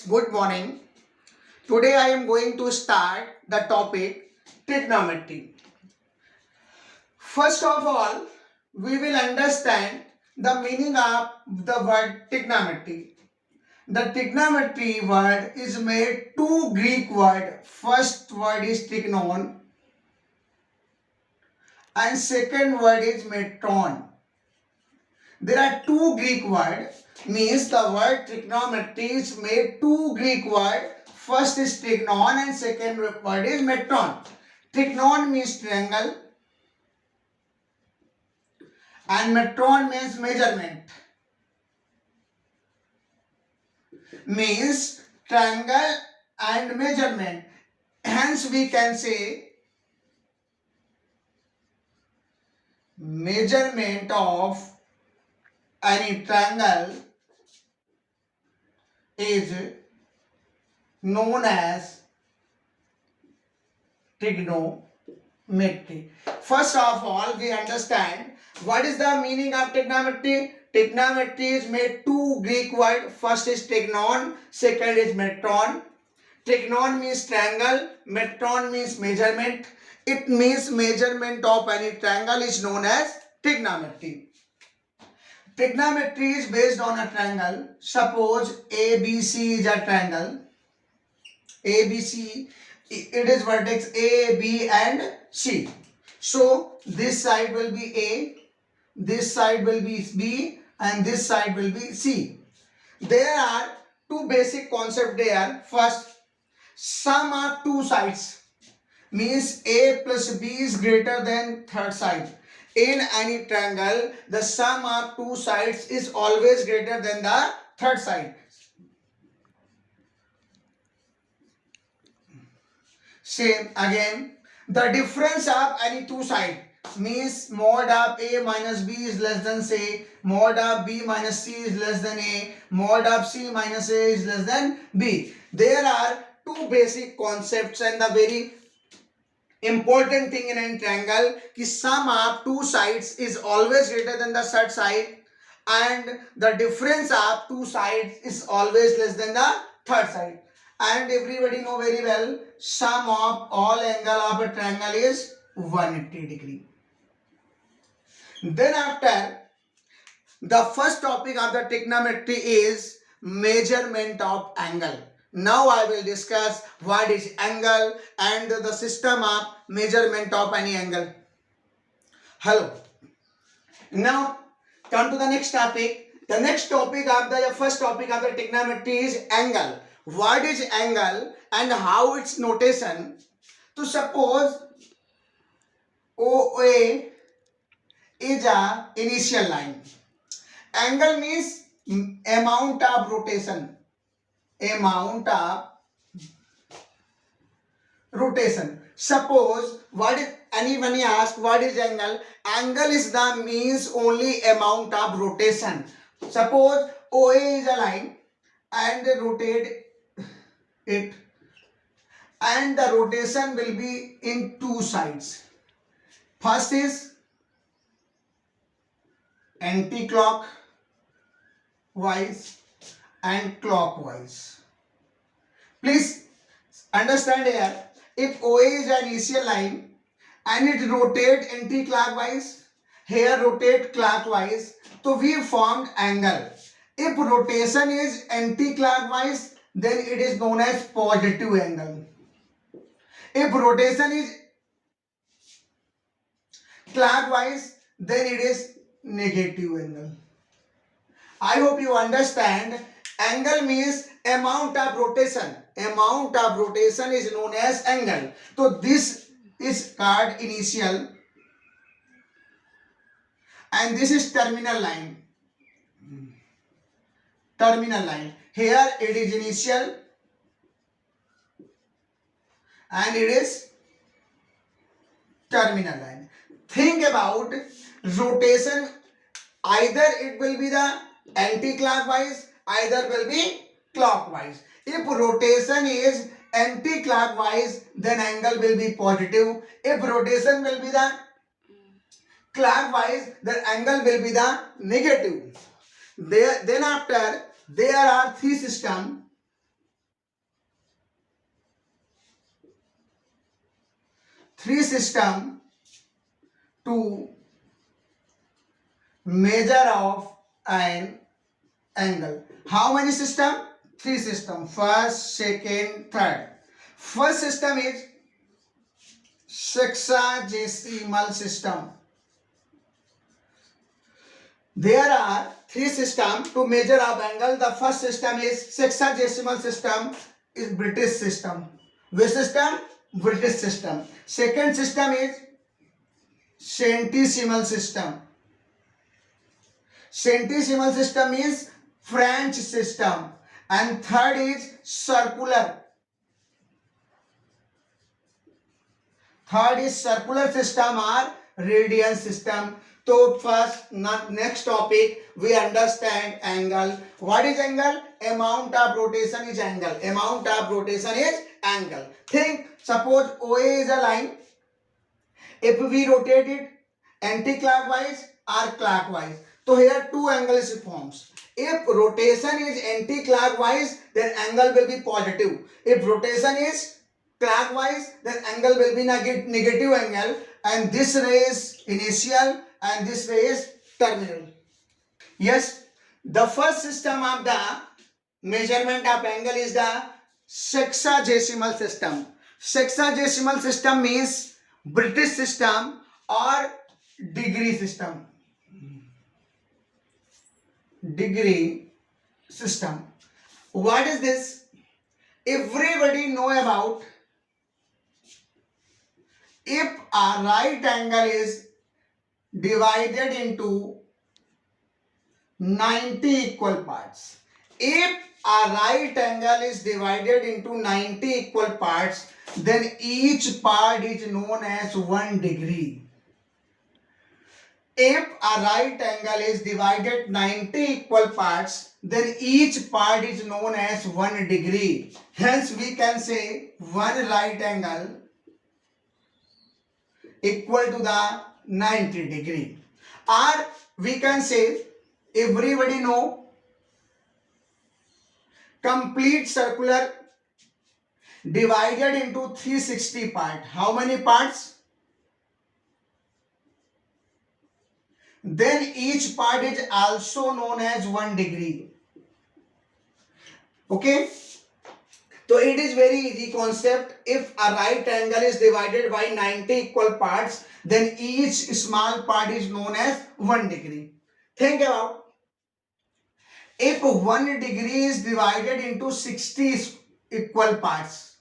students, good morning. Today I am going to start the topic trigonometry. First of all, we will understand the meaning of the word trigonometry. The trigonometry word is made two Greek words. First word is trigonon and second word is metron. There are two Greek words, means the word trigonometry is made two Greek words. First is trigonon and second word is metron. Trigonon means triangle and metron means measurement. Means triangle and measurement. Hence we can say measurement of any triangle is known as trigonometry. First of all, we understand what is the meaning of trigonometry. Trigonometry is made two Greek words. First is trigonon, second is metron. Trigonon means triangle, metron means measurement. It means measurement of any triangle is known as trigonometry. Trigonometry is based on a triangle. Suppose ABC is a triangle. ABC, it is vertex A, B and C. So this side will be A, this side will be B and this side will be C. There are two basic concepts there. First, sum of two sides means A plus B is greater than third side. In any triangle, the sum of two sides is always greater than the third side. Same again, the difference of any two sides means mod of A minus B is less than say, mod of B minus C is less than A, mod of C minus A is less than B. There are two basic concepts and the very important thing in a triangle ki sum of two sides is always greater than the third side and the difference of two sides is always less than the third side. And everybody know very well, sum of all angle of a triangle is 180 degree. Then after, the first topic of the trigonometry is measurement of angle. Now I will discuss what is angle and the system of measurement of any angle. Hello. Now come to the next topic. The next topic of the first topic of the trigonometry is angle. What is angle and how its notation? To suppose OA is a initial line. Angle means amount of rotation. Amount of rotation. Suppose what is anyone ask what is angle? Angle is the means only amount of rotation. Suppose OA is a line and rotate it and the rotation will be in two sides. First is anti-clockwise and clockwise. Please understand here, if OA is an initial line and it rotate anti-clockwise, here rotate clockwise, so we formed angle. If rotation is anti-clockwise, then it is known as positive angle. If rotation is clockwise, then it is negative angle. I hope you understand. Angle means amount of rotation. Amount of rotation is known as angle. So this is called initial and this is terminal line. Terminal line. Here it is initial and it is terminal line. Think about rotation. Either it will be the anti-clockwise, either will be clockwise. If rotation is anti-clockwise, then angle will be positive. If rotation will be the clockwise, then angle will be the negative. Then after, there are three systems three system to measure of an angle. How many system? Three system. First, second, third. First system is sexagesimal system. There are three systems to measure of angle. The first system is sexagesimal system, is British system. Which system? British system. Second system is centesimal system. Centesimal system is French system. And third is circular. Third is circular system or radian system. So first, next topic, we understand angle. What is angle? Amount of rotation is angle. Amount of rotation is angle. Think, suppose OA is a line. If we rotate it anti-clockwise or clockwise, so here two angles forms. If rotation is anti-clockwise, then angle will be positive. If rotation is clockwise, then angle will be negative angle, and this ray is initial and this ray is terminal. Yes, the first system of the measurement of angle is the sexagesimal system. Sexagesimal system means British system or degree system. Degree system. What is this? Everybody know about. If a right angle is divided into 90 equal parts. If a right angle is divided into 90 equal parts, then each part is known as 1 degree. If a right angle is divided 90 equal parts, then each part is known as 1 degree. Hence we can say one right angle equal to the 90 degree. Or we can say, everybody know, complete circular divided into 360 parts. How many parts? Then each part is also known as 1 degree. Okay? So it is very easy concept. If a right angle is divided by 90 equal parts, then each small part is known as 1 degree. Think about, if 1 degree is divided into 60 equal parts,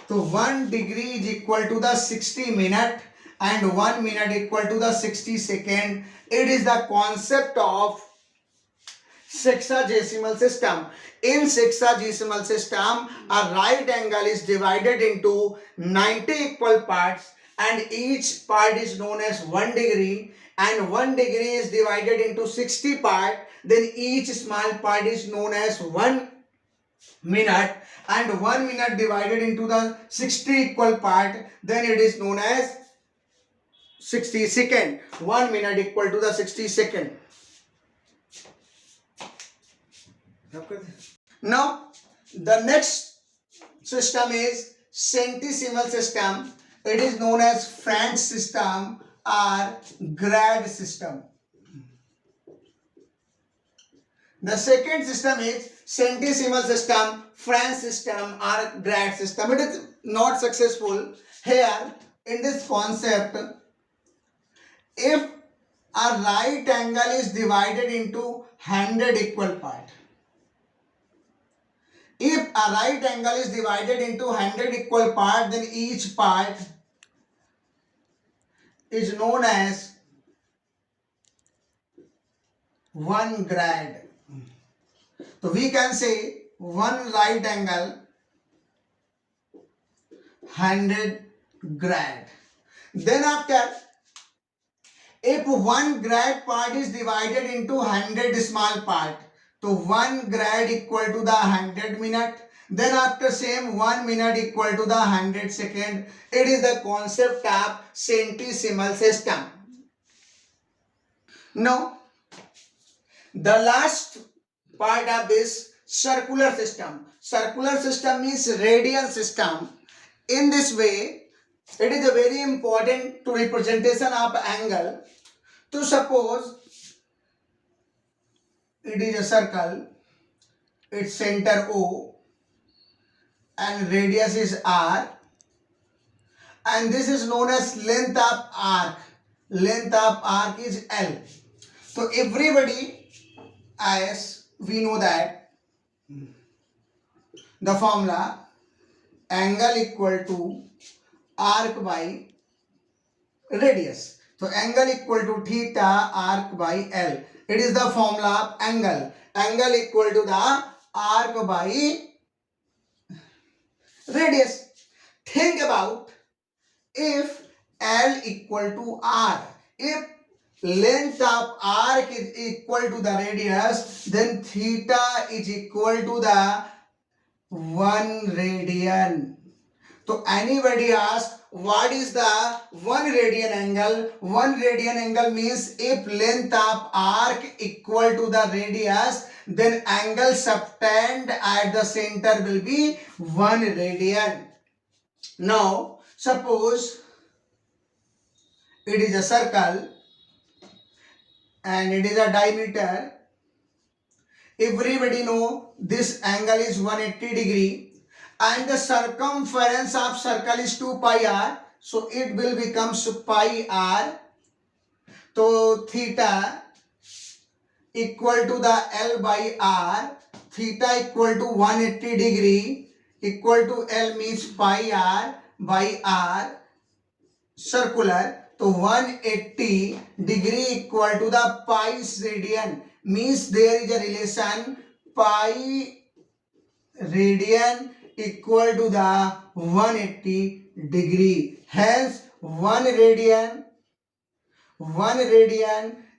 so 1 degree is equal to the 60 minute and 1 minute equal to the 60 second. It is the concept of sexagesimal system. In sexagesimal system, a right angle is divided into 90 equal parts and each part is known as 1 degree, and 1 degree is divided into 60 parts, then each small part is known as 1 minute, and 1 minute divided into the 60 equal part, then it is known as 60 second. 1 minute equal to the 60 second. Now the next system is centesimal system. It is known as French system or grad system. The second system is centesimal system, French system or grad system. It is not successful here in this concept. If a right angle is divided into 100 equal parts, if a right angle is divided into 100 equal parts, then each part is known as 1 grad. So we can say one right angle 100 grad. Then after, if 1 grad part is divided into 100 small part, so 1 grad equal to the 100 minute. Then after same 1 minute equal to the 100 second. It is the concept of centesimal system. Now, the last part of this circular system. Circular system means radial system. In this way, It is a very important to representation of angle. To suppose it is a circle, its center O and radius is R, and this is known as length of arc. Length of arc is L. So everybody, as we know that the formula angle equal to arc by radius. So angle equal to theta arc by L. It is the formula of angle. Angle equal to the arc by radius. Think about if L equal to R. If length of arc is equal to the radius, then theta is equal to the 1 radian. So anybody asks what is the 1 radian angle? 1 radian angle means if length of arc equal to the radius, then angle subtend at the center will be 1 radian. Now suppose it is a circle and it is a diameter. Everybody know this angle is 180 degree. And the circumference of circle is 2 pi r, so it will become pi r. So theta equal to the L by R, theta equal to 180 degree equal to L means pi r by R, circular. So 180 degree equal to the pi radian, means there is a relation pi radian equal to the 180 degree. Hence 1 radian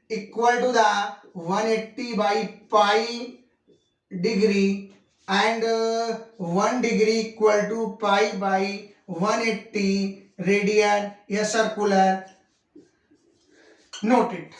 equal to the 180 by pi degree, and 1 degree equal to pi by 180 radian. A circular. Note it.